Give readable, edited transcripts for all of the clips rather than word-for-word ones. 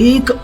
1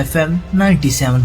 FM 97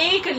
1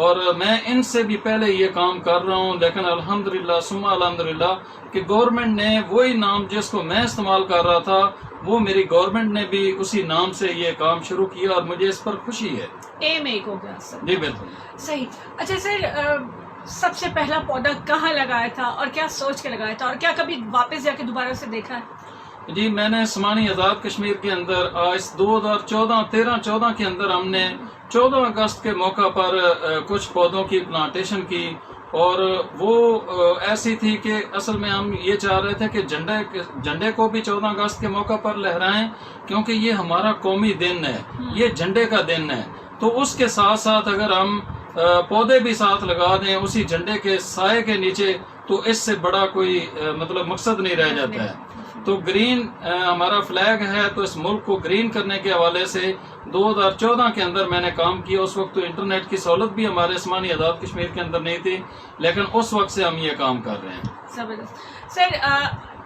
اور میں ان سے بھی پہلے یہ کام کر رہا ہوں، لیکن الحمدللہ ثم الحمدللہ کہ گورنمنٹ نے وہی نام جس کو میں استعمال کر رہا تھا وہ میری گورنمنٹ نے بھی اسی نام سے یہ کام شروع کیا اور مجھے اس پر خوشی ہے۔ ایم ایک ہو گیا سر۔ جی بالکل صحیح۔ اچھا سر، سب سے پہلا پودا کہاں لگایا تھا اور کیا سوچ کے لگایا تھا، اور کیا کبھی واپس جا کے دوبارہ سے دیکھا ہے؟ جی میں نے سمانی آزاد کشمیر کے اندر آج 2014 کے اندر ہم نے 14 اگست کے موقع پر کچھ پودوں کی پلانٹیشن کی، اور وہ ایسی تھی کہ اصل میں ہم یہ چاہ رہے تھے کہ جھنڈے کو بھی 14 اگست کے موقع پر لہرائیں، کیونکہ یہ ہمارا قومی دن ہے، یہ جھنڈے کا دن ہے۔ تو اس کے ساتھ ساتھ اگر ہم پودے بھی ساتھ لگا دیں اسی جھنڈے کے سائے کے نیچے تو اس سے بڑا کوئی مطلب مقصد نہیں رہ جاتا ہے۔ تو گرین ہمارا فلیگ ہے، تو اس ملک کو گرین کرنے کے حوالے سے 2014 کے اندر میں نے کام کیا۔ اس وقت تو انٹرنیٹ کی سہولت بھی ہمارے سمانی آزاد کشمیر کے اندر نہیں تھی، لیکن اس وقت سے ہم یہ کام کر رہے ہیں۔ زبردست سر،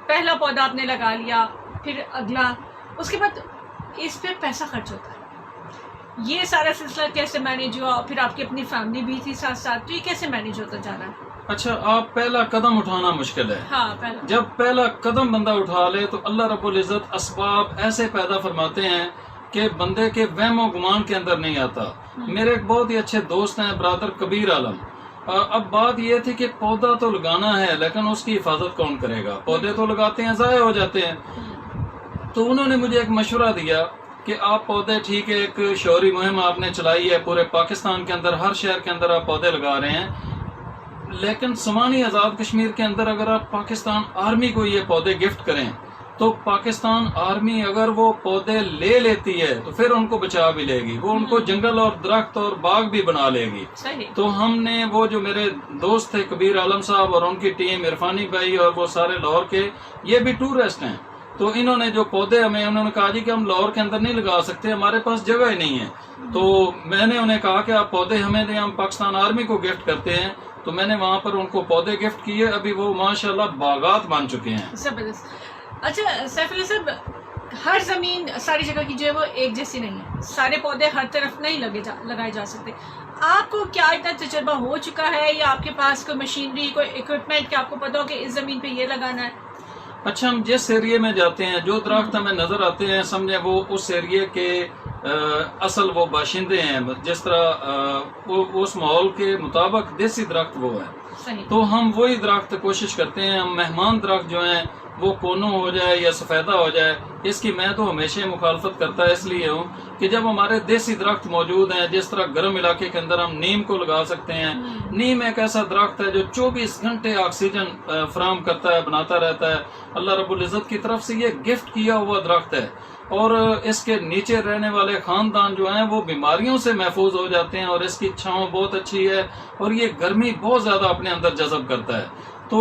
پہلا پودا آپ نے لگا لیا، پھر اگلا، اس کے بعد اس پہ پیسہ خرچ ہوتا ہے، یہ سارا سلسلہ کیسے مینیج ہوا؟ پھر آپ کی اپنی فیملی بھی تھی ساتھ ساتھ، تو یہ کیسے مینیج ہوتا جا رہا ہے؟ اچھا، آپ پہلا قدم اٹھانا مشکل ہے۔ ہاں، پہلا جب پہلا قدم بندہ اٹھا لے تو اللہ رب العزت اسباب ایسے پیدا فرماتے ہیں کہ بندے کے وہم و گمان کے اندر نہیں آتا۔ میرے ایک بہت ہی اچھے دوست ہیں برادر کبیر عالم، اب بات یہ تھی کہ پودا تو لگانا ہے لیکن اس کی حفاظت کون کرے گا؟ پودے تو لگاتے ہیں ضائع ہو جاتے ہیں۔ تو انہوں نے مجھے ایک مشورہ دیا کہ آپ پودے، ٹھیک ہے ایک شعوری مہم آپ نے چلائی ہے پورے پاکستان کے اندر، ہر شہر کے اندر آپ پودے لگا رہے ہیں، لیکن سمانی آزاد کشمیر کے اندر اگر آپ پاکستان آرمی کو یہ پودے گفٹ کریں تو پاکستان آرمی اگر وہ پودے لے لیتی ہے تو پھر ان کو بچا بھی لے گی، وہ ان کو جنگل اور درخت اور باغ بھی بنا لے گی۔ تو ہم نے وہ جو میرے دوست تھے کبیر عالم صاحب اور ان کی ٹیم، عرفانی بھائی اور وہ سارے لاہور کے، یہ بھی ٹورسٹ ہیں، تو انہوں نے جو پودے انہوں نے کہا جی کہ ہم لاہور کے اندر نہیں لگا سکتے، ہمارے پاس جگہ ہی نہیں ہے۔ تو میں نے انہیں کہا کہ آپ پودے ہمیں دیں، ہم پاکستان آرمی کو گفٹ کرتے ہیں۔ تو میں نے وہاں پر ان کو پودے گفٹ کیے، ابھی وہ ماشاءاللہ باغات بن چکے ہیں۔ زبردست۔ اچھا سیف اللہ صاحب، ہر زمین ساری جگہ کی جو ہے وہ ایک جیسی نہیں ہے، سارے پودے ہر طرف نہیں لگائے جا سکتے۔ آپ کو کیا اتنا تجربہ ہو چکا ہے یا آپ کے پاس کوئی مشینری، کوئی اکوپمنٹ کہ آپ کو پتا ہو کہ اس زمین پہ یہ لگانا ہے؟ اچھا، ہم جس ایریے میں جاتے ہیں جو درخت ہمیں نظر آتے ہیں سمجھیں وہ اس ایریے کے اصل وہ باشندے ہیں، جس طرح اس ماحول کے مطابق دیسی درخت وہ ہے، تو ہم وہی درخت کوشش کرتے ہیں۔ ہم مہمان درخت جو ہیں وہ کونو ہو جائے یا سفیدہ ہو جائے، اس کی میں تو ہمیشہ مخالفت کرتا اس لیے ہوں کہ جب ہمارے دیسی درخت موجود ہیں، جس طرح گرم علاقے کے اندر ہم نیم کو لگا سکتے ہیں۔ نیم ایک ایسا درخت ہے جو 24 گھنٹے آکسیجن فراہم کرتا ہے، بناتا رہتا ہے، اللہ رب العزت کی طرف سے یہ گفٹ کیا ہوا درخت ہے، اور اس کے نیچے رہنے والے خاندان جو ہیں وہ بیماریوں سے محفوظ ہو جاتے ہیں، اور اس کی چھاؤں بہت اچھی ہے اور یہ گرمی بہت زیادہ اپنے اندر جذب کرتا ہے۔ تو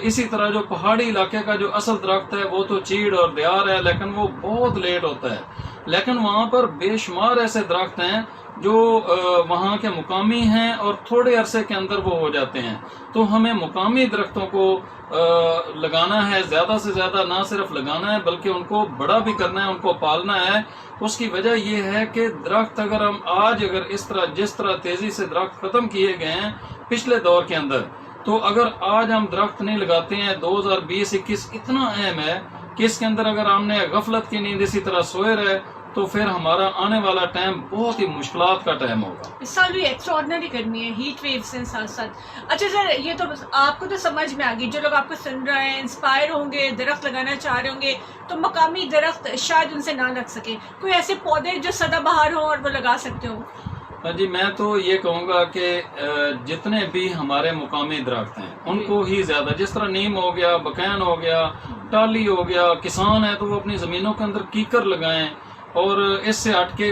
اسی طرح جو پہاڑی علاقے کا جو اصل درخت ہے وہ تو چیڑ اور دیار ہے، لیکن وہ بہت لیٹ ہوتا ہے، لیکن وہاں پر بے شمار ایسے درخت ہیں جو وہاں کے مقامی ہیں اور تھوڑے عرصے کے اندر وہ ہو جاتے ہیں۔ تو ہمیں مقامی درختوں کو لگانا ہے، زیادہ سے زیادہ نہ صرف لگانا ہے بلکہ ان کو بڑا بھی کرنا ہے، ان کو پالنا ہے۔ اس کی وجہ یہ ہے کہ درخت اگر جس طرح تیزی سے درخت ختم کیے گئے ہیں پچھلے دور کے اندر، تو اگر آج ہم درخت نہیں لگاتے ہیں، 2020-21 اتنا اہم ہے کہ اس کے اندر اگر ہم نے غفلت کی نیند اسی طرح سوئے رہے تو پھر ہمارا آنے والا ٹائم بہت ہی مشکلات کا ٹائم ہوگا۔ اس سال بھی ایکسٹرا آرڈنری گرمی ہے، ہیٹ ویوز ہیں ساتھ ساتھ۔ اچھا سر، یہ تو آپ کو تو سمجھ میں آ گئی، جو لوگ آپ کو سن رہے ہیں انسپائر ہوں گے، درخت لگانا چاہ رہے ہوں گے، تو مقامی درخت شاید ان سے نہ لگ سکے، کوئی ایسے پودے جو سدا بہار ہوں اور وہ لگا سکتے ہوں؟ جی میں تو یہ کہوں گا کہ جتنے بھی ہمارے مقامی درخت ہیں ان کو ہی زیادہ، جس طرح نیم ہو گیا، بکین ہو گیا، ٹالی ہو گیا، کسان ہے تو وہ اپنی زمینوں کے اندر کیکر لگائیں، اور اس سے ہٹ کے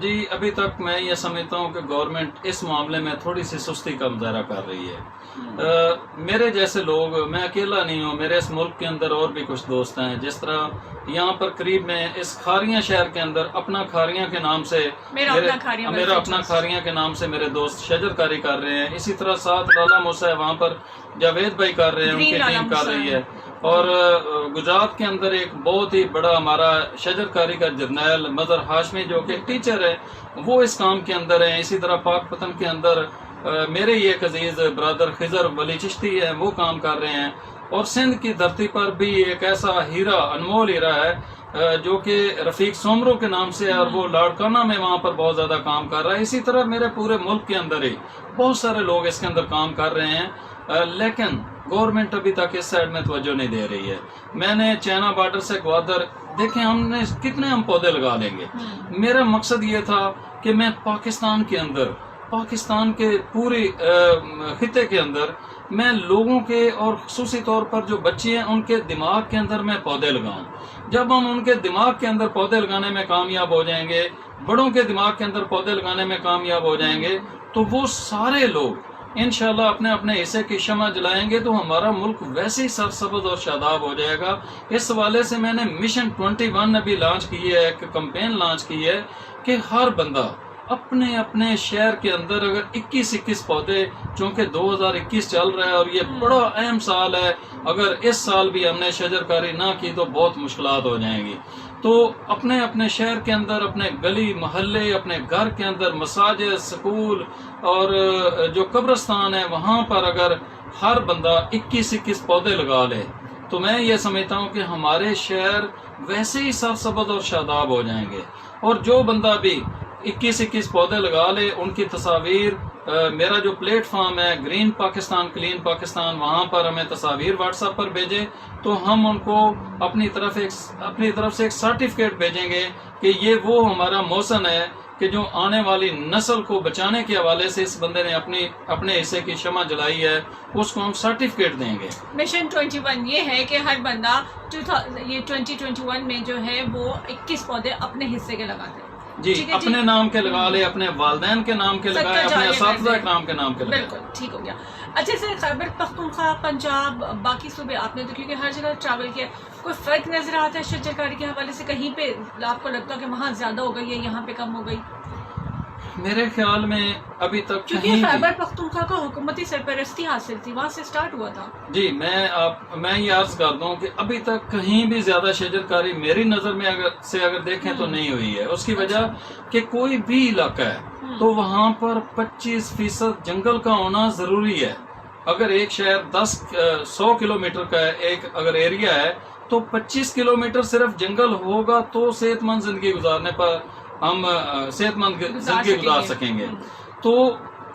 جی ابھی تک میں یہ سمجھتا ہوں کہ گورنمنٹ اس معاملے میں تھوڑی سی سستی کا مظاہرہ کر رہی ہے. میرے جیسے لوگ، میں اکیلا نہیں ہوں، میرے اس ملک کے اندر اور بھی کچھ دوست ہیں. جس طرح یہاں پر قریب میں اس کھاریاں شہر کے اندر اپنا کھاریاں کے نام سے میرا اپنا کھاریاں کے نام سے میرے دوست شجر کاری کر رہے ہیں. اسی طرح ساتھ لالا موسیٰ ہے، وہاں پر جاوید بھائی کر رہے ہیں، ان کی ٹیم کر رہی ہے. اور گجرات کے اندر ایک بہت ہی بڑا ہمارا شجر کاری کا جرنیل مظہر ہاشمی جو کہ ٹیچر ہے، وہ اس کام کے اندر ہیں. اسی طرح پاک پتن کے اندر میرے ہی ایک عزیز برادر خضر ولی چشتی ہے، وہ کام کر رہے ہیں. اور سندھ کی دھرتی پر بھی ایک ایسا ہیرا، انمول ہیرا ہے جو کہ رفیق سومرو کے نام سے ہے، اور وہ لاڑکانہ میں وہاں پر بہت زیادہ کام کر رہا ہے. اسی طرح میرے پورے ملک کے اندر ہی بہت سارے لوگ اس کے اندر کام کر رہے ہیں، لیکن گورنمنٹ ابھی تک اس سائڈ میں توجہ نہیں دے رہی ہے. میں نے چائنا بارڈر سے گوادر دیکھیں، کتنے ہم پودے لگا لیں گے. میرا مقصد یہ تھا کہ میں پاکستان کے اندر، پاکستان کے پوری خطے کے اندر میں لوگوں کے اور خصوصی طور پر جو بچے ہیں ان کے دماغ کے اندر میں پودے لگاؤں. جب ہم ان کے دماغ کے اندر پودے لگانے میں کامیاب ہو جائیں گے، بڑوں کے دماغ کے اندر پودے لگانے میں کامیاب ہو جائیں گے، تو وہ سارے لوگ انشاءاللہ اپنے اپنے حصے کی شمع جلائیں گے، تو ہمارا ملک ویسے ہی سرسبز اور شاداب ہو جائے گا. اس حوالے سے میں نے مشن 21 ابھی لانچ کی ہے، ایک کمپین لانچ کی ہے کہ ہر بندہ اپنے اپنے شہر کے اندر اگر 21 پودے، چونکہ 2021 چل رہا ہے اور یہ بڑا اہم سال ہے، اگر اس سال بھی ہم نے شجر کاری نہ کی تو بہت مشکلات ہو جائیں گی. تو اپنے اپنے شہر کے اندر، اپنے گلی محلے، اپنے گھر کے اندر، مساجد، سکول اور جو قبرستان ہے، وہاں پر اگر ہر بندہ 21 پودے لگا لے تو میں یہ سمجھتا ہوں کہ ہمارے شہر ویسے ہی سرسبز اور شاداب ہو جائیں گے. اور جو بندہ بھی 21 پودے لگا لے، ان کی تصاویر، میرا جو پلیٹ فارم ہے گرین پاکستان کلین پاکستان، وہاں پر ہمیں تصاویر واٹس ایپ پر بھیجیں تو ہم ان کو اپنی طرف سے ایک سرٹیفکیٹ بھیجیں گے کہ یہ وہ ہمارا محسن ہے کہ جو آنے والی نسل کو بچانے کے حوالے سے اس بندے نے اپنے حصے کی شمع جلائی ہے، اس کو ہم سرٹیفکیٹ دیں گے. مشن 21 یہ ہے کہ ہر بندہ 2021 میں جو ہے وہ 21 پودے اپنے حصے کے لگاتے ہیں. جی، اپنے نام کے لگا لے، اپنے والدین کے نام کے لگائے، اپنے اساتذہ کے نام کے لگائے. بالکل ٹھیک ہو گیا. اچھا سر، خیبر پختونخوا، پنجاب، باقی صوبے آپ نے تو کیونکہ ہر جگہ ٹریول کیا، کوئی فرق نظر آتا ہے شجر کاری کے حوالے سے؟ کہیں پہ آپ کو لگتا ہے کہ وہاں زیادہ ہو گئی ہے، یہاں پہ کم ہو گئی؟ میرے خیال میں ابھی تک کیونکہ خیبر پختونخوا کو حکومتی سرپرستی حاصل تھی، وہاں سے سٹارٹ ہوا تھا. جی، میں یہ عرض کر دوں کہ ابھی تک کہیں بھی زیادہ شجر کاری میری نظر میں اگر دیکھیں تو نہیں ہوئی ہے. اس کی وجہ کہ کوئی بھی علاقہ ہے تو وہاں پر 25% جنگل کا ہونا ضروری ہے. اگر ایک شہر 100 کلومیٹر کا ہے، ایک اگر ایریا ہے، تو 25 کلومیٹر صرف جنگل ہوگا تو صحت مند زندگی گزارنے پر ہم صحت مند زندگی گزار سکیں گے. تو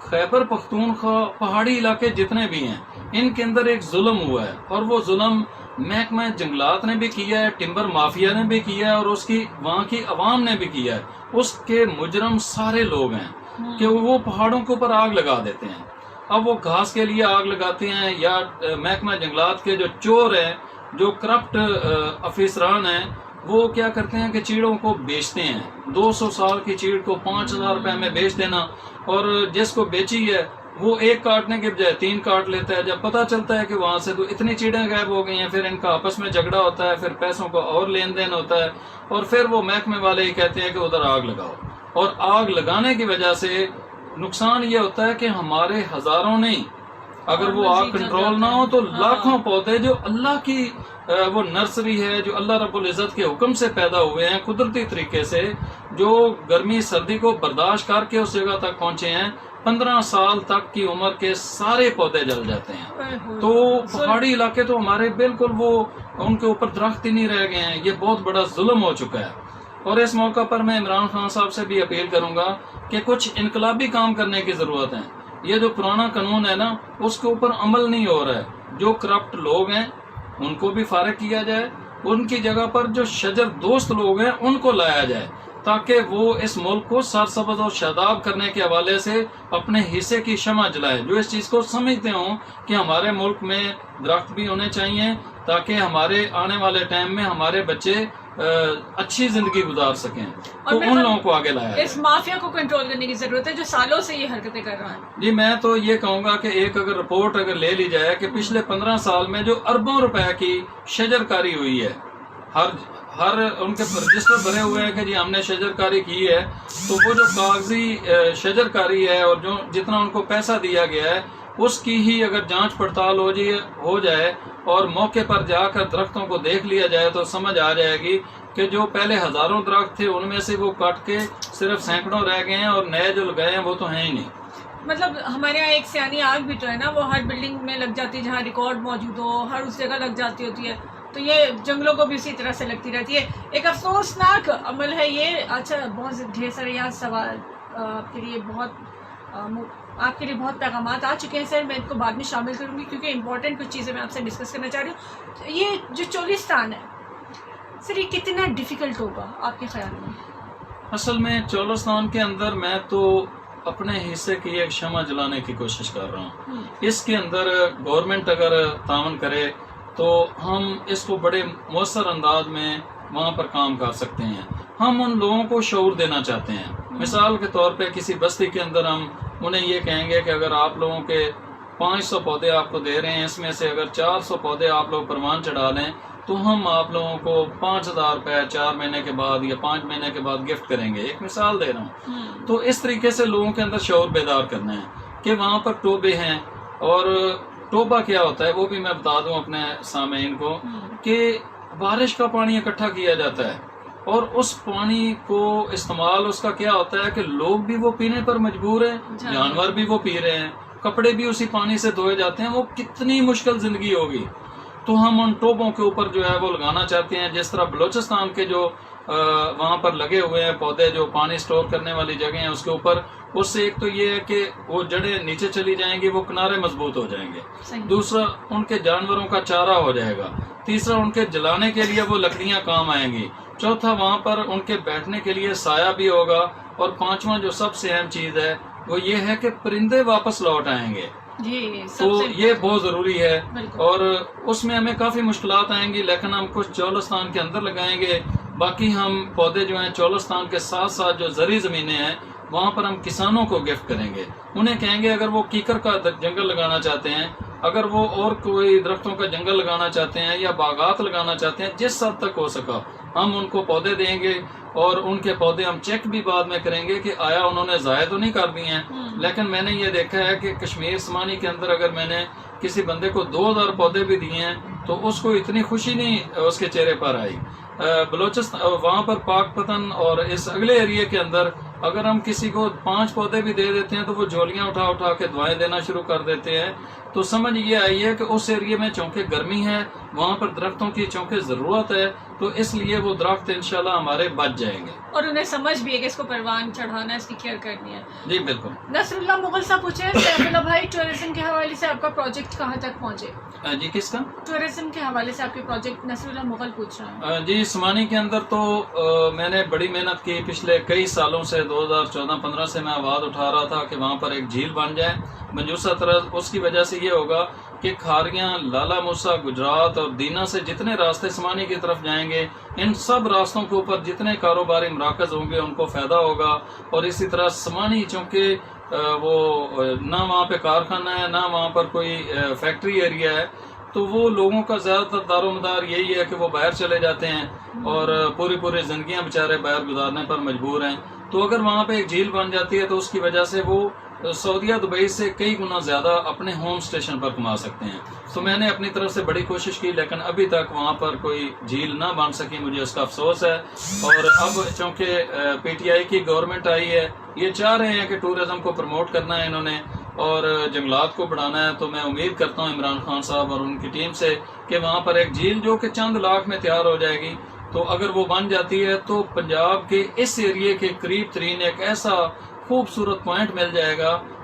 خیبر پختونخوا پہاڑی علاقے جتنے بھی ہیں، ان کے اندر ایک ظلم ہوا ہے، اور وہ ظلم محکمہ جنگلات نے بھی کیا ہے، ٹمبر مافیا نے بھی کیا ہے، اور وہاں کی عوام نے بھی کیا ہے. اس کے مجرم سارے لوگ ہیں کہ وہ پہاڑوں کے اوپر آگ لگا دیتے ہیں. اب وہ گھاس کے لیے آگ لگاتے ہیں، یا محکمہ جنگلات کے جو چور ہیں، جو کرپٹ افیسران ہیں، وہ کیا کرتے ہیں کہ چیڑوں کو بیچتے ہیں. 200 سال کی چیڑ کو 5000 روپے میں بیچ دینا، اور جس کو بیچی ہے وہ ایک کاٹنے کے بجائے 3 کاٹ لیتا ہے. جب پتہ چلتا ہے کہ وہاں سے تو اتنی چیڑیں غائب ہو گئی ہیں، پھر ان کا آپس میں جھگڑا ہوتا ہے، پھر پیسوں کا اور لین دین ہوتا ہے، اور پھر وہ محکمے والے ہی کہتے ہیں کہ ادھر آگ لگاؤ. اور آگ لگانے کی وجہ سے نقصان یہ ہوتا ہے کہ ہمارے ہزاروں نہیں، اگر وہ آگ کنٹرول نہ ہو تو لاکھوں پودے جو اللہ کی وہ نرسری ہے، جو اللہ رب العزت کے حکم سے پیدا ہوئے ہیں قدرتی طریقے سے، جو گرمی سردی کو برداشت کر کے اس جگہ تک پہنچے ہیں، 15 سال تک کی عمر کے سارے پودے جل جاتے ہیں. تو پہاڑی علاقے تو ہمارے بالکل وہ ان کے اوپر درخت ہی نہیں رہ گئے ہیں. یہ بہت بڑا ظلم ہو چکا ہے. اور اس موقع پر میں عمران خان صاحب سے بھی اپیل کروں گا کہ کچھ انقلابی کام کرنے کی ضرورت ہے. یہ جو پرانا قانون ہے نا، اس کے اوپر عمل نہیں ہو رہا ہے. جو کرپٹ لوگ ہیں ان کو بھی فارغ کیا جائے، ان کی جگہ پر جو شجر دوست لوگ ہیں ان کو لایا جائے، تاکہ وہ اس ملک کو سرسبز اور شاداب کرنے کے حوالے سے اپنے حصے کی شمع جلائیں، جو اس چیز کو سمجھتے ہوں کہ ہمارے ملک میں درخت بھی ہونے چاہیے، تاکہ ہمارے آنے والے ٹائم میں ہمارے بچے اچھی زندگی گزار سکیں، اور تو ان لوگوں کو آگے لایا اس جائے۔ مافیا کو کنٹرول کرنے کی ضرورت ہے جو سالوں سے یہ حرکتیں کر رہا ہے۔ جی میں تو یہ کہوں گا کہ ایک اگر رپورٹ اگر لے لی جائے کہ پچھلے 15 سال میں جو اربوں روپے کی شجر کاری ہوئی ہے، ہر ان کے رجسٹر بھرے ہوئے ہیں کہ جی ہم نے شجر کاری کی ہے، تو وہ جو کاغذی شجر کاری ہے اور جو جتنا ان کو پیسہ دیا گیا ہے اس کی ہی اگر جانچ پڑتال ہو جائے اور موقع پر جا کر درختوں کو دیکھ لیا جائے تو سمجھ آ جائے گی کہ جو پہلے ہزاروں درخت تھے ان میں سے وہ کٹ کے صرف سینکڑوں رہ گئے ہیں اور نئے جو لگائے ہیں وہ تو ہیں ہی نہیں۔ مطلب ہمارے یہاں ایک سیانی آگ بھی تو ہے نا، وہ ہر بلڈنگ میں لگ جاتی ہے جہاں ریکارڈ موجود ہو، ہر اس جگہ لگ جاتی ہوتی ہے، تو یہ جنگلوں کو بھی اسی طرح سے لگتی رہتی ہے۔ ایک افسوسناک عمل ہے یہ۔ اچھا بہت ڈھیر سارے یہاں سوال آپ کے لیے بہت پیغامات آ چکے ہیں سر، میں ان کو بعد میں شامل کروں گی کیونکہ امپورٹنٹ کچھ چیزیں میں آپ سے ڈسکس کرنا چاہ رہی ہوں۔ یہ جو چولستان ہے سر، یہ کتنا ڈیفیکلٹ ہوگا آپ کے خیال میں؟ اصل میں چولستان کے اندر میں تو اپنے حصے کی ایک شمع جلانے کی کوشش کر رہا ہوں۔ اس کے اندر گورنمنٹ اگر تعاون کرے تو ہم اس کو بڑے مؤثر انداز میں وہاں پر کام کر سکتے ہیں۔ ہم ان لوگوں کو شعور دینا چاہتے ہیں۔ مثال کے طور پہ کسی بستی کے اندر ہم انہیں یہ کہیں گے کہ اگر آپ لوگوں کے 500 پودے آپ کو دے رہے ہیں، اس میں سے اگر 400 پودے آپ لوگ پروان چڑھا لیں تو ہم آپ لوگوں کو 5000 روپے 4 مہینے کے بعد یا 5 مہینے کے بعد گفٹ کریں گے۔ ایک مثال دے رہا ہوں۔ تو اس طریقے سے لوگوں کے اندر شعور بیدار کرنا ہے کہ وہاں پر ٹوبے ہیں، اور ٹوبا کیا ہوتا ہے وہ بھی میں بتا دوں اپنے سامعین کو کہ بارش کا پانی اکٹھا کیا جاتا ہے اور اس پانی کو استعمال اس کا کیا ہوتا ہے کہ لوگ بھی وہ پینے پر مجبور ہیں، جانور بھی وہ پی رہے ہیں، کپڑے بھی اسی پانی سے دھوئے جاتے ہیں۔ وہ کتنی مشکل زندگی ہوگی، تو ہم ان ٹوبوں کے اوپر جو ہے وہ لگانا چاہتے ہیں۔ جس طرح بلوچستان کے جو وہاں پر لگے ہوئے ہیں پودے جو پانی سٹور کرنے والی جگہ ہیں اس کے اوپر، اس سے ایک تو یہ ہے کہ وہ جڑیں نیچے چلی جائیں گی، وہ کنارے مضبوط ہو جائیں گے، دوسرا ان کے جانوروں کا چارہ ہو جائے گا، تیسرا ان کے جلانے کے لیے وہ لکڑیاں کام آئیں گی، چوتھا وہاں پر ان کے بیٹھنے کے لیے سایہ بھی ہوگا، اور پانچواں جو سب سے اہم چیز ہے وہ یہ ہے کہ پرندے واپس لوٹ آئیں گے۔ تو یہ بہت ضروری ہے، اور اس میں ہمیں کافی مشکلات آئیں گی، لیکن ہم کچھ چولستان کے اندر لگائیں گے، باقی ہم پودے جو ہیں چولستان کے ساتھ ساتھ جو زرعی زمینیں ہیں وہاں پر ہم کسانوں کو گفٹ کریں گے۔ انہیں کہیں گے اگر وہ کیکر کا جنگل لگانا چاہتے ہیں، اگر وہ اور کوئی درختوں کا جنگل لگانا چاہتے ہیں یا باغات لگانا چاہتے ہیں، جس حد تک ہو سکا ہم ان کو پودے دیں گے، اور ان کے پودے ہم چیک بھی بعد میں کریں گے کہ آیا انہوں نے ضائع تو نہیں کر دیے ہیں۔ لیکن میں نے یہ دیکھا ہے کہ کشمیر سمانی کے اندر اگر میں نے کسی بندے کو 2000 پودے بھی دیے ہیں تو اس کو اتنی خوشی نہیں اس کے چہرے پر آئی۔ بلوچستان وہاں پر پاک پتن اور اس اگلے ایریے کے اندر اگر ہم کسی کو 5 پودے بھی دے دیتے ہیں تو وہ جھولیاں اٹھا اٹھا کے دعائیں دینا شروع کر دیتے ہیں۔ تو سمجھ یہ آئی ہے کہ اس ایریے میں چونکہ گرمی ہے، وہاں پر درختوں کی چونکہ ضرورت ہے، تو اس لیے وہ درخت انشاءاللہ ہمارے بچ جائیں گے، اور انہیں سمجھ بھی ہے کہ اس کو پروان چڑھانا ہے، اس کی کیئر کرنی ہے۔ جی بالکل۔ نصر اللہ مغل صاحب پوچھے سیف اللہ بھائی، ٹورزم کے حوالے سے آپ کا پروجیکٹ کہاں تک پہنچے؟ جی کس کا؟ ٹورزم کے حوالے سے آپ کے پروجیکٹ، نصر اللہ مغل پوچھ رہا ہے۔ جی سمانی کے اندر تو میں نے بڑی محنت کی، پچھلے کئی سالوں سے 2014-15 سے میں آواز اٹھا رہا تھا کہ وہاں پر ایک جھیل بن جائے منجوسا طرز۔ اس کی وجہ سے یہ ہوگا کہ کھاریاں، لالا موسا، گجرات اور دینا سے جتنے راستے سمانی کی طرف جائیں گے، ان سب راستوں کے اوپر جتنے کاروباری مراکز ہوں گے ان کو فائدہ ہوگا۔ اور اسی طرح سمانی چونکہ وہ نہ وہاں پہ کارخانہ ہے نہ وہاں پر کوئی فیکٹری ایریا ہے، تو وہ لوگوں کا زیادہ تر دار و مدار یہی ہے کہ وہ باہر چلے جاتے ہیں اور پوری زندگیاں بیچارے باہر گزارنے پر مجبور ہیں۔ تو اگر وہاں پہ ایک جھیل بن جاتی ہے تو اس کی وجہ سے وہ سعودیہ دبئی سے کئی گنا زیادہ اپنے ہوم اسٹیشن پر کما سکتے ہیں۔ تو میں نے اپنی طرف سے بڑی کوشش کی، لیکن ابھی تک وہاں پر کوئی جھیل نہ بن سکی، مجھے اس کا افسوس ہے۔ اور اب چونکہ پی ٹی آئی کی گورنمنٹ آئی ہے، یہ چاہ رہے ہیں کہ ٹورزم کو پروموٹ کرنا ہے انہوں نے اور جنگلات کو بڑھانا ہے، تو میں امید کرتا ہوں عمران خان صاحب اور ان کی ٹیم سے کہ وہاں پر ایک جھیل جو کہ چند لاکھ میں تیار ہو جائے گی، تو اگر وہ بن جاتی ہے تو پنجاب کے اس ایریے کے قریب ترین ایک ایسا خوبصورت پوائنٹ مل جائے گا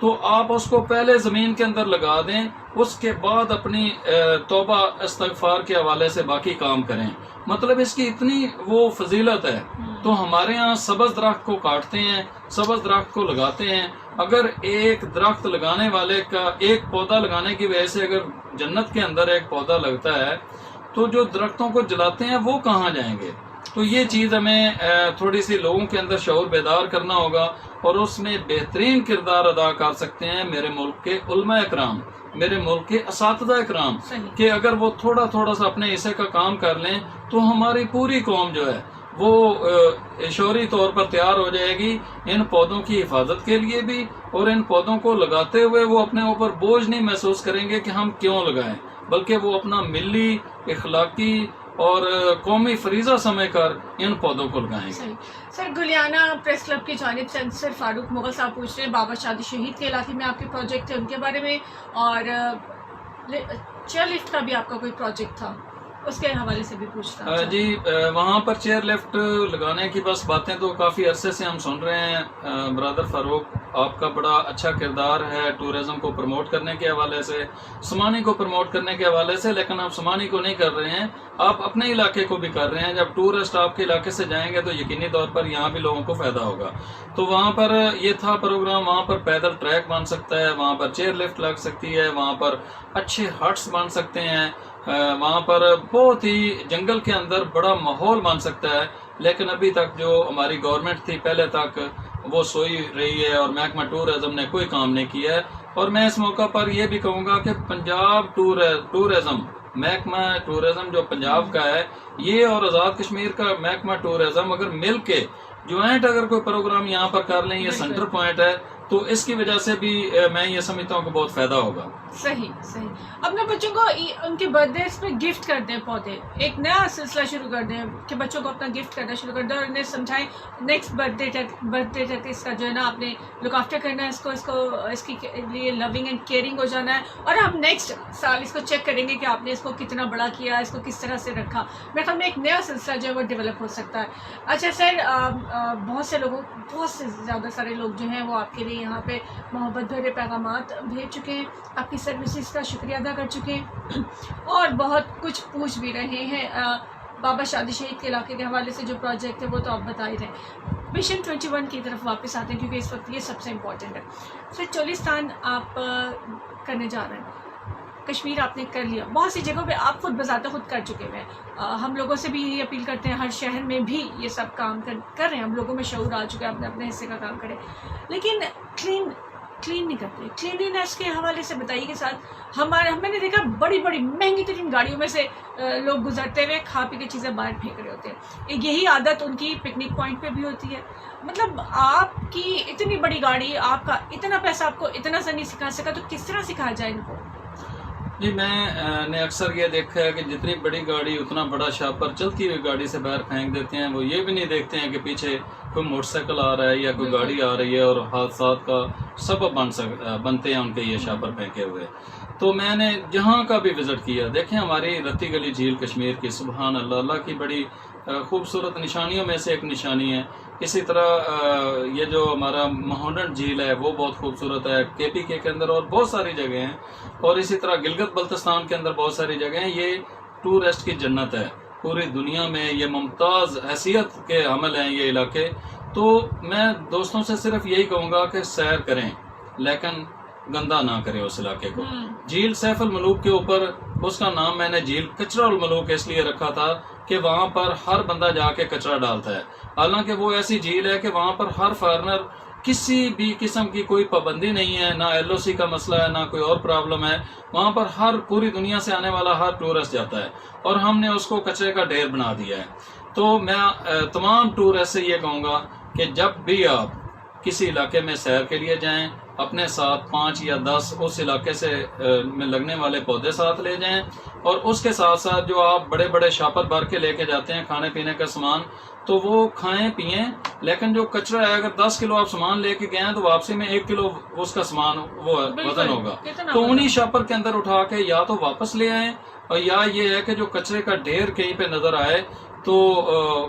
تو آپ اس کو پہلے زمین کے اندر لگا دیں، اس کے بعد اپنی توبہ استغفار کے حوالے سے باقی کام کریں. مطلب اس کی اتنی وہ فضیلت ہے. تو ہمارے ہاں سبز درخت کو کاٹتے ہیں، سبز درخت کو لگاتے ہیں. اگر ایک درخت لگانے والے کا ایک پودا لگانے کی وجہ سے اگر جنت کے اندر ایک پودا لگتا ہے تو جو درختوں کو جلاتے ہیں وہ کہاں جائیں گے؟ تو یہ چیز ہمیں تھوڑی سی لوگوں کے اندر شعور بیدار کرنا ہوگا، اور اس میں بہترین کردار ادا کر سکتے ہیں میرے ملک کے علماء اکرام، میرے ملک کے اساتذہ اکرام، کہ اگر وہ تھوڑا تھوڑا سا اپنے حصے کا کام کر لیں تو ہماری پوری قوم جو ہے وہ شعوری طور پر تیار ہو جائے گی ان پودوں کی حفاظت کے لیے بھی، اور ان پودوں کو لگاتے ہوئے وہ اپنے اوپر بوجھ نہیں محسوس کریں گے کہ ہم کیوں لگائیں، بلکہ وہ اپنا ملی، اخلاقی اور قومی فریضہ سمجھ کر ان پودوں کو لگائیں گے. سر، گلیانہ پریس کلب کی جانب سے سر فاروق مغل صاحب پوچھ رہے ہیں بابا شادی شہید کے علاقے میں آپ کے پروجیکٹ تھے ان کے بارے میں، اور چیئر لفٹ کا بھی آپ کا کوئی پروجیکٹ تھا، اس کے حوالے سے بھی پوچھتا ہوں. جی، وہاں پر چیئر لفٹ لگانے کی بس باتیں تو کافی عرصے سے ہم سن رہے ہیں. برادر فاروق، آپ کا بڑا اچھا کردار ہے ٹورزم کو پروموٹ کرنے کے حوالے سے، سمانی کو پروموٹ کرنے کے حوالے سے، لیکن آپ سمانی کو نہیں کر رہے ہیں، آپ اپنے علاقے کو بھی کر رہے ہیں. جب ٹورسٹ آپ کے علاقے سے جائیں گے تو یقینی طور پر یہاں بھی لوگوں کو فائدہ ہوگا. تو وہاں پر یہ تھا پروگرام، وہاں پر پیدل ٹریک بن سکتا ہے، وہاں پر چیئر لفٹ لگ سکتی ہے، وہاں پر اچھے ہٹس بن سکتے ہیں، وہاں پر بہت ہی جنگل کے اندر بڑا ماحول بن سکتا ہے. لیکن ابھی تک جو ہماری گورنمنٹ تھی پہلے تک وہ سوئی رہی ہے، اور محکمہ ٹورزم نے کوئی کام نہیں کیا ہے. اور میں اس موقع پر یہ بھی کہوں گا کہ پنجاب ٹورزم، محکمہ ٹورزم جو پنجاب کا ہے، یہ اور آزاد کشمیر کا محکمہ ٹورزم اگر مل کے جوائنٹ اگر کوئی پروگرام یہاں پر کر لیں، یہ سینٹر پوائنٹ ہے، تو اس کی وجہ سے بھی میں یہ سمجھتا ہوں کہ بہت فائدہ ہوگا. صحیح. اپنے بچوں کو ان کے برتھ ڈیز پہ گفٹ کر دیں پودے، ایک نیا سلسلہ شروع کر دیں کہ بچوں کو اپنا گفٹ کرنا شروع کر دیں، اور انہیں سمجھائیں نیکسٹ برتھ ڈے تک اس کا جو ہے نا آپ نے لک آفٹر کرنا ہے، اس کی لیے لونگ اینڈ کیئرنگ ہو جانا ہے، اور ہم نیکسٹ سال اس کو چیک کریں گے کہ آپ نے اس کو کتنا بڑا کیا، اس کو کس طرح سے رکھا. میرے خیال میں ایک نیا سلسلہ جو ہے وہ ڈیولپ ہو سکتا ہے. اچھا سر، بہت سے زیادہ سارے لوگ جو ہیں وہ آپ کے لیے یہاں پہ محبت بھرے پیغامات بھیج چکے ہیں، آپ کی سروسز کا شکریہ ادا کر چکے ہیں، اور بہت کچھ پوچھ بھی رہے ہیں. بابا شادی شہید کے علاقے کے حوالے سے جو پروجیکٹ ہے وہ تو آپ بتا ہی رہے ہیں. مشن 21 کی طرف واپس آتے ہیں کیونکہ اس وقت یہ سب سے امپورٹنٹ ہے. سر، چولستان آپ کرنے جا رہے ہیں، کشمیر آپ نے کر لیا، بہت سی جگہوں پہ آپ خود بذات خود کر چکے ہیں. ہم لوگوں سے بھی یہ اپیل کرتے ہیں ہر شہر میں بھی یہ سب کام کر رہے ہیں، ہم لوگوں میں شعور آ چکا ہے، اپنے اپنے حصے کا کام کریں، لیکن کلین نہیں کرتے. کلینینس کے حوالے سے بتائیے کہ ساتھ ہم نے دیکھا بڑی مہنگی ترین گاڑیوں میں سے لوگ گزرتے ہوئے کھا پی کے چیزیں باہر پھینک رہے ہوتے ہیں. یہی عادت ان کی پکنک پوائنٹ پہ بھی ہوتی ہے. مطلب آپ کی اتنی بڑی گاڑی، آپ کا اتنا پیسہ آپ کو اتنا سا نہیں سکھا سکا، تو کس طرح سکھایا جائے ان کو؟ جی، میں نے اکثر یہ دیکھا ہے کہ جتنی بڑی گاڑی اتنا بڑا شاپر چلتی ہوئی گاڑی سے باہر پھینک دیتے ہیں. وہ یہ بھی نہیں دیکھتے ہیں کہ پیچھے کوئی موٹر سائیکل آ رہا ہے یا کوئی گاڑی آ رہی ہے، اور حادثات کا سبب بنتے ہیں ان کے یہ شاپر پھینکے ہوئے. تو میں نے جہاں کا بھی وزٹ کیا، دیکھیں ہماری رتی گلی جھیل کشمیر کی، سبحان اللہ، اللہ کی بڑی خوبصورت نشانیوں میں سے ایک نشانی ہے. اسی طرح یہ جو ہمارا مہونڈ جھیل ہے وہ بہت خوبصورت ہے، کے پی کے اندر اور بہت ساری جگہیں ہیں، اور اسی طرح گلگت بلتستان کے اندر بہت ساری جگہیں ہیں. یہ ٹورسٹ کی جنت ہے پوری دنیا میں، یہ ممتاز حیثیت کے حامل ہیں یہ علاقے. تو میں دوستوں سے صرف یہی کہوں گا کہ سیر کریں، لیکن گندا نہ کریں اس علاقے کو. جھیل سیف الملوک کے اوپر اس کا نام میں نے جھیل کچرا الملوک اس لیے رکھا تھا کہ وہاں پر ہر بندہ جا کے کچرا ڈالتا ہے. حالانکہ وہ ایسی جھیل ہے کہ وہاں پر ہر فارنر، کسی بھی قسم کی کوئی پابندی نہیں ہے، نہ ایل او سی کا مسئلہ ہے، نہ کوئی اور پرابلم ہے. وہاں پر ہر پوری دنیا سے آنے والا ہر ٹورسٹ جاتا ہے، اور ہم نے اس کو کچرے کا ڈھیر بنا دیا ہے. تو میں تمام ٹورسٹ سے یہ کہوں گا کہ جب بھی آپ کسی علاقے میں سیر کے لیے جائیں، اپنے ساتھ 5 یا 10 اس علاقے سے میں لگنے والے پودے ساتھ لے جائیں، اور اس کے ساتھ ساتھ جو آپ بڑے بڑے شاپر بھر کے لے کے جاتے ہیں کھانے پینے کا سامان، تو وہ کھائیں پئیں، لیکن جو کچرا ہے اگر 10 کلو آپ سامان لے کے گئے ہیں تو واپسی میں 1 کلو اس کا سامان وہ وزن ہوگا. تو انہی شاپر کے اندر اٹھا کے یا تو واپس لے آئیں، اور یا یہ ہے کہ جو کچرے کا ڈھیر کہیں پہ نظر آئے تو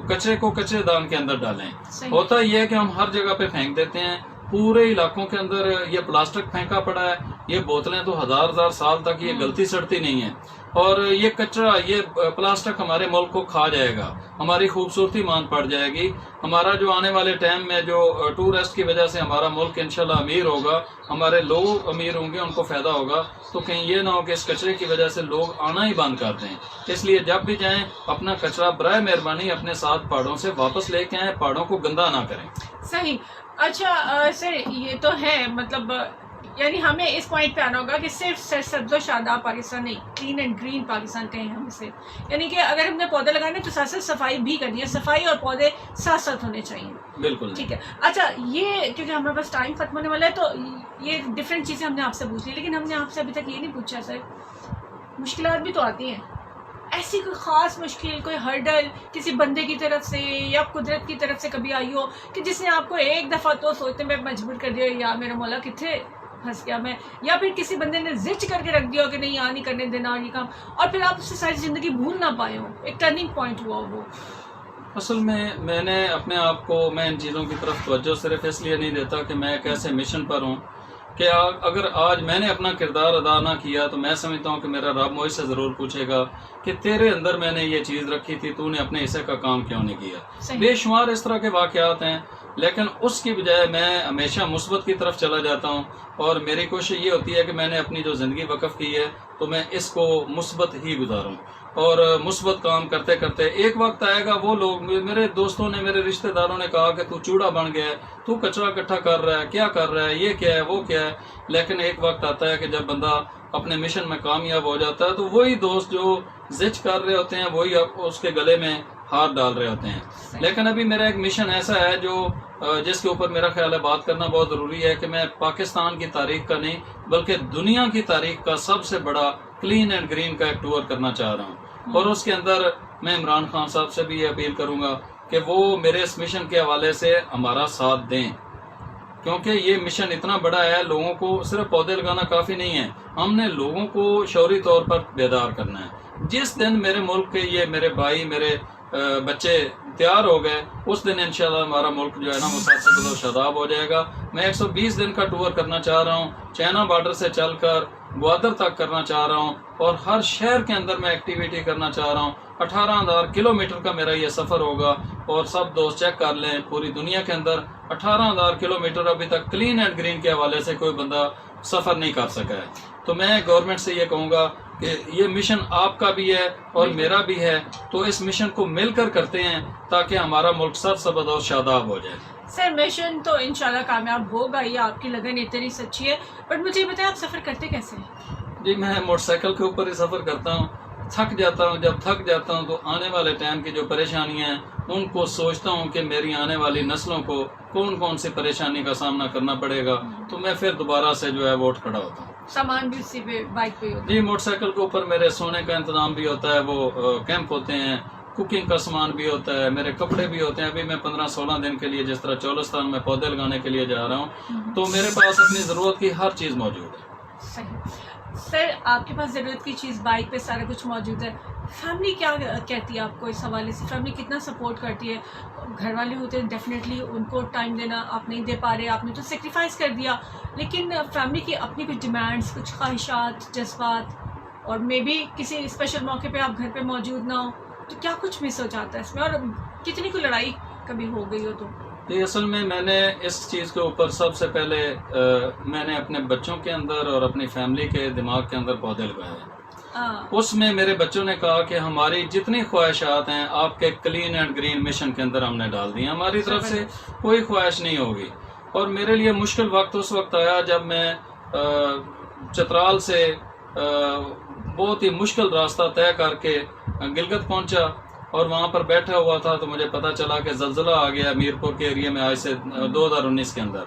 کچرے کو کچرے دان کے اندر ڈالیں. ہوتا یہ ہے کہ ہم ہر جگہ پہ پھینک دیتے ہیں، پورے علاقوں کے اندر یہ پلاسٹک پھینکا پڑا ہے. یہ بوتلیں تو ہزار سال تک یہ گلتی سڑتی نہیں ہیں, اور یہ کچرا, یہ پلاسٹک ہمارے ملک کو کھا جائے گا, ہماری خوبصورتی مان پڑ جائے گی. ہمارا جو آنے والے ٹائم میں جو ٹورسٹ کی وجہ سے ہمارا ملک انشاءاللہ امیر ہوگا, ہمارے لوگ امیر ہوں گے, ان کو فائدہ ہوگا, تو کہیں یہ نہ ہو کہ اس کچرے کی وجہ سے لوگ آنا ہی بند کر دیں. اس لیے جب بھی جائیں اپنا کچرا برائے مہربانی اپنے ساتھ پہاڑوں سے واپس لے کے آئیں, پہاڑوں کو گندا نہ کریں. صحیح. اچھا سر, یہ تو ہے, مطلب یعنی ہمیں اس پوائنٹ پہ آنا ہوگا کہ صرف سرسبز و شاداب پاکستان نہیں, کلین اینڈ گرین پاکستان کہیں ہم اسے, یعنی کہ اگر ہم نے پودے لگانے تو ساتھ ساتھ صفائی بھی کرنی ہے, صفائی اور پودے ساتھ ساتھ ہونے چاہیے. بالکل ٹھیک ہے. اچھا, یہ کیونکہ ہمارے پاس ٹائم ختم ہونے والا ہے تو یہ ڈفرینٹ چیزیں ہم نے آپ سے پوچھ لی, لیکن ہم نے آپ سے ابھی تک یہ نہیں پوچھا سر, مشکلات بھی تو آتی ہیں, ایسی کوئی خاص مشکل, کوئی ہرڈل کسی بندے کی طرف سے یا قدرت کی طرف سے کبھی آئی ہو کہ جس نے آپ کو ایک دفعہ تو سوچنے میں مجبور کر دیا, یا میرا مولا کتنے پھنس گیا میں, یا پھر کسی بندے نے زچ کر کے رکھ دیا کہ نہیں یہاں نہیں کرنے دینا اور یہ کام, اور پھر آپ اس سے ساری زندگی بھول نہ پائے ہو, ایک ٹرننگ پوائنٹ ہوا وہ؟ اصل میں نے اپنے آپ کو, میں ان چیزوں کی طرف توجہ صرف اس لیے نہیں دیتا کہ میں ایک ایسے مشن پر ہوں کہ اگر آج میں نے اپنا کردار ادا نہ کیا تو میں سمجھتا ہوں کہ میرا رب مجھ سے ضرور پوچھے گا کہ تیرے اندر میں نے یہ چیز رکھی تھی, تو نے اپنے حصے کا کام کیوں نہیں کیا. بے شمار اس طرح کے واقعات ہیں, لیکن اس کی بجائے میں ہمیشہ مثبت کی طرف چلا جاتا ہوں, اور میری کوشش یہ ہوتی ہے کہ میں نے اپنی جو زندگی وقف کی ہے تو میں اس کو مثبت ہی گزاروں, اور مثبت کام کرتے کرتے ایک وقت آئے گا, وہ لوگ میرے دوستوں نے, میرے رشتہ داروں نے کہا کہ تو چوڑا بن گیا ہے, تو کچرا اکٹھا کر رہا ہے, کیا کر رہا ہے, یہ کیا ہے, وہ کیا ہے. لیکن ایک وقت آتا ہے کہ جب بندہ اپنے مشن میں کامیاب ہو جاتا ہے تو وہی دوست جو زچ کر رہے ہوتے ہیں وہی اس کے گلے میں ہاتھ ڈال رہے ہوتے ہیں. لیکن ابھی میرا ایک مشن ایسا ہے جو جس کے اوپر میرا خیال ہے بات کرنا بہت ضروری ہے, کہ میں پاکستان کی تاریخ کا نہیں بلکہ دنیا کی تاریخ کا سب سے بڑا کلین اینڈ گرین کا ایک ٹور کرنا چاہ رہا ہوں. اور اس کے اندر میں عمران خان صاحب سے بھی یہ اپیل کروں گا کہ وہ میرے اس مشن کے حوالے سے ہمارا ساتھ دیں, کیونکہ یہ مشن اتنا بڑا ہے. لوگوں کو صرف پودے لگانا کافی نہیں ہے, ہم نے لوگوں کو شعوری طور پر بیدار کرنا ہے. جس دن میرے ملک کے یہ میرے بھائی, میرے بچے تیار ہو گئے, اس دن انشاءاللہ ہمارا ملک جو ہے نا وہ سرسبز و شاداب ہو جائے گا. میں 120 دن کا ٹور کرنا چاہ رہا ہوں, چائنا بارڈر سے چل کر گوادر تک کرنا چاہ رہا ہوں, اور ہر شہر کے اندر میں ایکٹیویٹی کرنا چاہ رہا ہوں. 18,000 کلومیٹر کا میرا یہ سفر ہوگا, اور سب دوست چیک کر لیں پوری دنیا کے اندر 18,000 کلومیٹر ابھی تک کلین اینڈ گرین کے حوالے سے کوئی بندہ سفر نہیں کر سکا ہے. تو میں گورنمنٹ سے یہ کہوں گا کہ یہ مشن آپ کا بھی ہے اور میرا بھی ہے, تو اس مشن کو مل کر کرتے ہیں تاکہ ہمارا ملک سرسبز اور شاداب ہو جائے. سر مشن تو انشاءاللہ کامیاب ہوگا, یہ آپ کی لگن اتنی سچی ہے, بٹ مجھے یہ بتائیں آپ سفر کرتے کیسے ہیں؟ جی میں موٹر سائیکل کے اوپر ہی سفر کرتا ہوں, تھک جاتا ہوں. جب تھک جاتا ہوں تو آنے والے ٹائم کی جو پریشانیاں ہیں ان کو سوچتا ہوں کہ میری آنے والی نسلوں کو کون کون سی پریشانی کا سامنا کرنا پڑے گا, تو میں پھر دوبارہ سے جو ہے وہ اٹھ کھڑا ہوتا ہوں. سامان بھی اسی پہ بائک پہ ہوتا ہے؟ جی موٹر سائیکل کے اوپر میرے سونے کا انتظام بھی ہوتا ہے, وہ کیمپ ہوتے ہیں, کوکنگ کا سامان بھی ہوتا ہے, میرے کپڑے بھی ہوتے ہیں. ابھی میں 15-16 دن کے لیے جس طرح چولستان میں پودے لگانے کے لیے جا رہا ہوں, تو میرے پاس اپنی ضرورت کی ہر چیز موجود ہے. صحیح. سر آپ کے پاس ضرورت کی چیز, بائک پہ سارا کچھ موجود ہے. فیملی کیا کہتی ہے آپ کو اس حوالے سے؟ فیملی کتنا سپورٹ کرتی ہے؟ گھر والے ہوتے ہیں ڈیفینیٹلی ان کو ٹائم دینا آپ نہیں دے پا رہے, آپ نے تو سیکریفائز کر دیا, لیکن فیملی کی اپنی کچھ ڈیمانڈس, کچھ خواہشات, جذبات, اور مے بی کسی اسپیشل موقع پہ آپ گھر پہ موجود نہ ہو, تو کیا کچھ مس ہو جاتا ہے اس میں, اور کتنی کوئی لڑائی کبھی ہو گئی ہو تو؟ جی اصل میں نے اس چیز کے اوپر سب سے پہلے میں نے اپنے بچوں کے اندر اور اپنی فیملی کے دماغ کے اندر پودے لگائے ہیں. اس میں میرے بچوں نے کہا کہ ہماری جتنی خواہشات ہیں آپ کے کلین اینڈ گرین مشن کے اندر ہم نے ڈال دی ہیں, ہماری طرف سے کوئی خواہش نہیں ہوگی. اور میرے لیے مشکل وقت اس وقت آیا جب میں چترال سے بہت ہی مشکل راستہ طے کر کے گلگت پہنچا, اور وہاں پر بیٹھا ہوا تھا تو مجھے پتا چلا کہ زلزلہ آ گیا میرپور کے ایریے میں آج سے 2019 کے اندر.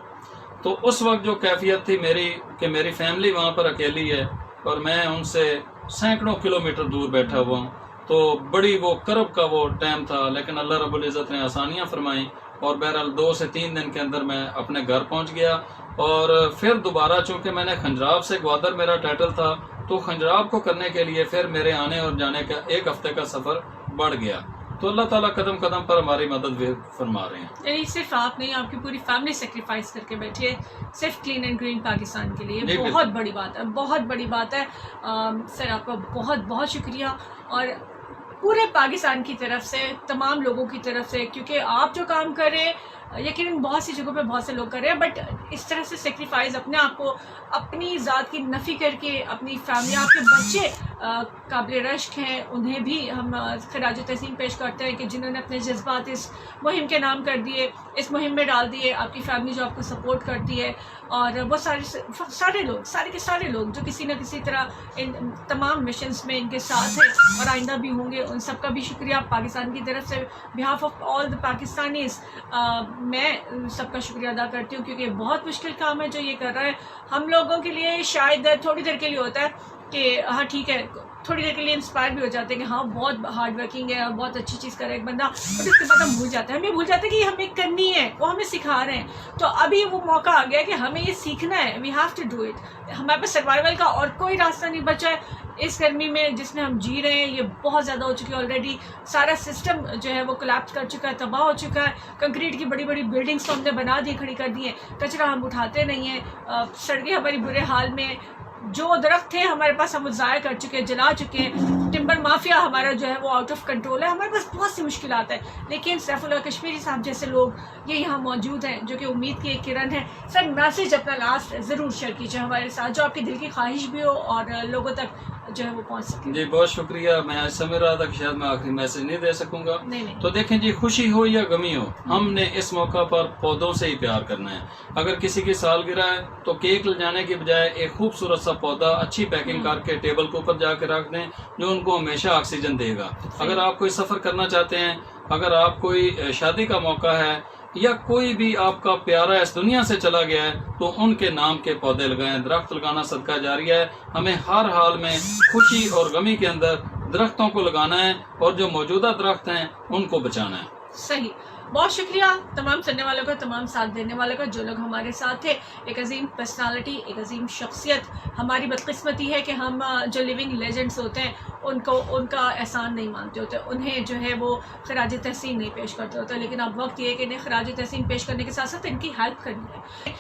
تو اس وقت جو کیفیت تھی میری کہ میری فیملی وہاں پر اکیلی ہے اور میں ان سے سینکڑوں کلومیٹر دور بیٹھا ہوا ہوں, تو بڑی وہ کرب کا وہ ٹائم تھا. لیکن اللہ رب العزت نے آسانیاں فرمائیں, اور بہرحال 2 سے 3 دن کے اندر میں اپنے گھر پہنچ گیا. اور پھر دوبارہ چونکہ میں نے خنجراب سے گوادر میرا ٹائٹل تھا, تو خنجراب کو کرنے کے لیے پھر میرے آنے اور جانے کا 1 ہفتے کا سفر بڑھ گیا. تو اللہ تعالیٰ قدم قدم پر ہماری مدد بھی فرما رہے ہیں. یعنی صرف آپ نہیں، آپ کی پوری فیملی سیکریفائس کر کے بیٹھی ہے صرف کلین اینڈ گرین پاکستان کے لیے. بہت بڑی بات ہے، بہت بڑی بات ہے. سر آپ کا بہت بہت شکریہ، اور پورے پاکستان کی طرف سے، تمام لوگوں کی طرف سے، کیونکہ آپ جو کام کر رہے ہیں یقیناً بہت سی جگہوں پہ بہت سے لوگ کر رہے ہیں، بٹ اس طرح سے سیکریفائز اپنے آپ کو، اپنی ذات کی نفی کر کے، اپنی فیملی، آپ کے بچے قابل رشک ہیں، انہیں بھی ہم خراج تحسین پیش کرتے ہیں کہ جنہوں نے اپنے جذبات اس مہم کے نام کر دیے، اس مہم میں ڈال دیے. آپ کی فیملی جو آپ کو سپورٹ کرتی ہے، اور وہ سارے لوگ، سارے کے سارے لوگ جو کسی نہ کسی طرح ان تمام مشنز میں ان کے ساتھ ہیں اور آئندہ بھی ہوں گے، ان سب کا بھی شکریہ پاکستان کی طرف سے. Behalf of all the Pakistanis میں سب کا شکریہ ادا کرتی ہوں، کیونکہ بہت مشکل کام ہے جو یہ کر رہا ہے. ہم لوگوں کے لیے شاید تھوڑی دیر کے لیے ہوتا ہے کہ ہاں ٹھیک ہے، تھوڑی دیر کے لیے انسپائر بھی ہو جاتے ہیں کہ ہاں بہت ہارڈ ورکنگ ہے، بہت اچھی چیز کر رہا ہے ایک بندہ، اور اس کے بعد ہم بھول جاتے ہیں، ہم یہ بھول جاتے ہیں کہ یہ ہمیں کرنی ہے، وہ ہمیں سکھا رہے ہیں. تو ابھی وہ موقع آ گیا کہ ہمیں یہ سیکھنا ہے، we have to do it. ہمارے پاس سروائیول کا اور کوئی راستہ نہیں بچا ہے. اس گرمی میں جس میں ہم جی رہے ہیں یہ بہت زیادہ ہو چکی ہے آلریڈی. سارا سسٹم جو ہے وہ کولیپس کر چکا ہے، تباہ ہو چکا ہے. کنکریٹ کی بڑی بڑی بلڈنگس تو ہم نے بنا دی، کھڑی کر دی ہیں، کچرا ہم اٹھاتے نہیں ہیں. سڑکیں ہماری برے حال میں، جو درخت تھے ہمارے پاس ہم ضائع کر چکے ہیں، جلا چکے ہیں. ٹمبر مافیا ہمارا جو ہے وہ آؤٹ آف کنٹرول ہے. ہمارے پاس بہت سی مشکلات ہیں، لیکن سیف اللہ کشمیری صاحب جیسے لوگ یہ یہاں موجود ہیں جو کہ امید کی ایک کرن ہے. سر میسج اپنا لاسٹ ضرور شیئر کیجیے ہمارے ساتھ، جو آپ کے دل کی خواہش بھی ہو اور لوگوں تک جو ہے وہ پہنچ سکے. جی بہت شکریہ. میں آج سمجھ رہا تھا کہ شاید میں آخری میسج نہیں دے سکوں گا. نہیں. تو دیکھیں جی، خوشی ہو یا غمی ہو، ہم نے اس موقع پر پودوں سے ہی پیار کرنا ہے. اگر کسی کی سالگرہ ہے تو کیک لے جانے کی بجائے ایک خوبصورت سا پودا اچھی پیکنگ کر کے ٹیبل کے اوپر جا کے رکھ دیں، جو ان کو ہمیشہ آکسیجن دے گا. اگر آپ کوئی سفر کرنا چاہتے ہیں، اگر آپ کوئی شادی کا موقع ہے، یا کوئی بھی آپ کا پیارا اس دنیا سے چلا گیا ہے، تو ان کے نام کے پودے لگائیں. درخت لگانا صدقہ جاریہ ہے. ہمیں ہر حال میں خوشی اور غمی کے اندر درختوں کو لگانا ہے، اور جو موجودہ درخت ہیں ان کو بچانا ہے. صحیح. بہت شکریہ تمام سننے والوں کا، تمام ساتھ دینے والوں کا، جو لوگ ہمارے ساتھ تھے. ایک عظیم پرسنالٹی، ایک عظیم شخصیت. ہماری بدقسمتی ہے کہ ہم جو لیونگ لیجنڈس ہوتے ہیں ان کا احسان نہیں مانتے ہوتے، انہیں جو ہے وہ خراج تحسین نہیں پیش کرتے ہوتے. لیکن اب وقت یہ ہے کہ انہیں خراج تحسین پیش کرنے کے ساتھ ساتھ ان کی ہیلپ کرنی ہے.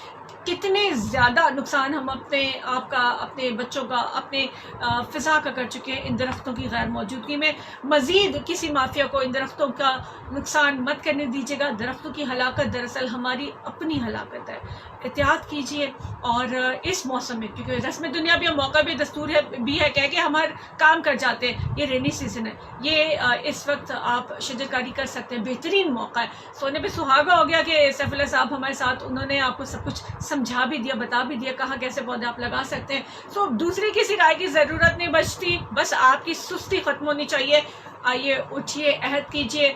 کتنے زیادہ نقصان ہم اپنے آپ کا، اپنے بچوں کا، اپنے فضا کا کر چکے ہیں ان درختوں کی غیر موجودگی میں. مزید کسی مافیا کو ان درختوں کا نقصان مت کرنے دیجیے گا. درختوں کی ہلاکت دراصل ہماری اپنی ہلاکت ہے. احتیاط کیجیے. اور اس موسم میں، کیونکہ رسم دنیا بھی، موقع بھی، دستور ہے بھی ہے کہ ہم ہر کام کر جاتے ہیں. یہ رینی سیزن ہے، یہ اس وقت آپ شجرکاری کر سکتے ہیں، بہترین موقع ہے. سونے پہ سہاگا ہو گیا کہ سیف اللہ صاحب ہمارے ساتھ، انہوں نے آپ کو سب کچھ سمجھا بھی دیا، بتا بھی دیا، کہاں کیسے پودے آپ لگا سکتے ہیں. سو دوسری کسی رائے کی ضرورت نہیں بچتی، بس آپ کی سستی ختم ہونی چاہیے. آئیے اٹھیے، عہد کیجیے.